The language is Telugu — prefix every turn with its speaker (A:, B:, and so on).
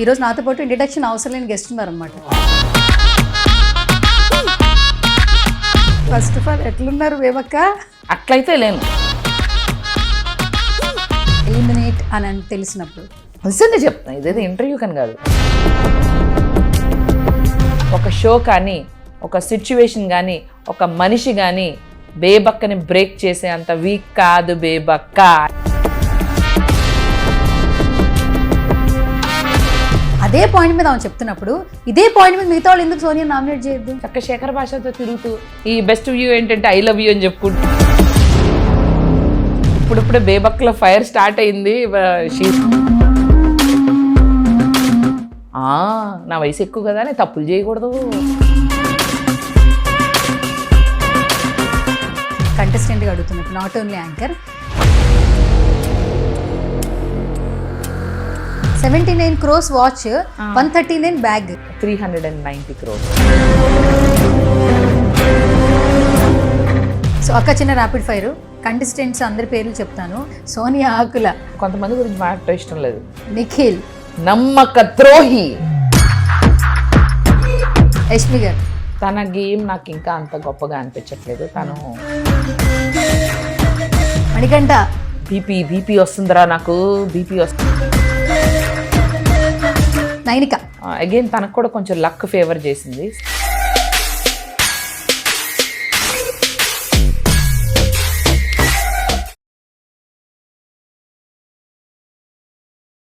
A: ఈరోజు నాతో పాటు ఇంట్రడక్షన్ అవసరం లేని గెస్ట్ ఉన్నారనమాట. ఫస్ట్ ఆఫ్ ఆల్ ఎట్లున్నారు వేమక్క?
B: అట్లయితే లేను.
A: ఎలిమినేట్ అని తెలిసినప్పుడు
B: నిజంగా చెప్తాను, ఇదేదో ఇంటర్వ్యూ కానీ కాదు. ఒక షో కానీ, ఒక సిచ్యువేషన్ కానీ, ఒక మనిషి కానీ బేబక్కని బ్రేక్ చేసే అంత వీక్ కాదు బేబక్క.
A: అదే పాయింట్ మీద ఆమె చెప్తున్నప్పుడు ఇదే పాయింట్ మీద మిగతా వాళ్ళు ఎందుకు సోనియా నామినేట్ చేయొద్దు?
B: చక్క శేఖర్ భాషతో తిరుగుతూ ఈ బెస్ట్ వ్యూ ఏంటంటే ఐ లవ్ యూ అని చెప్పుకుంటూ ఇప్పుడిప్పుడే బేబక్లో ఫైర్ స్టార్ట్ అయింది. నా వయసు ఎక్కువ కదా, నేను తప్పులు చేయకూడదు.
A: కంటెస్టెంట్గా అడుగుతున్నప్పుడు not only anchor. 79 crores watch, 139 bag,
B: 390 crores.
A: So అక్క చిన్న ర్యాపిడ్ ఫైర్ కంటెస్టెంట్స్ అందరి పేర్లు చెప్తాను. సోనియా ఆకుల,
B: కొంతమంది గురించి మాట్లాడటం ఇష్టం లేదు.
A: నిఖిల్,
B: నమ్మక ద్రోహి.
A: యష్మి గారు.
B: తన గేమ్ నాకు ఇంకా అంత గొప్పగా అనిపించట్లేదు. తను
A: మణికంఠ.
B: బీపీ వస్తుందిరా నాకు, బీపీ వస్తుంది.
A: నైనిక.
B: అగైన్ తనకు కూడా కొంచెం లక్ ఫేవర్ చేసింది.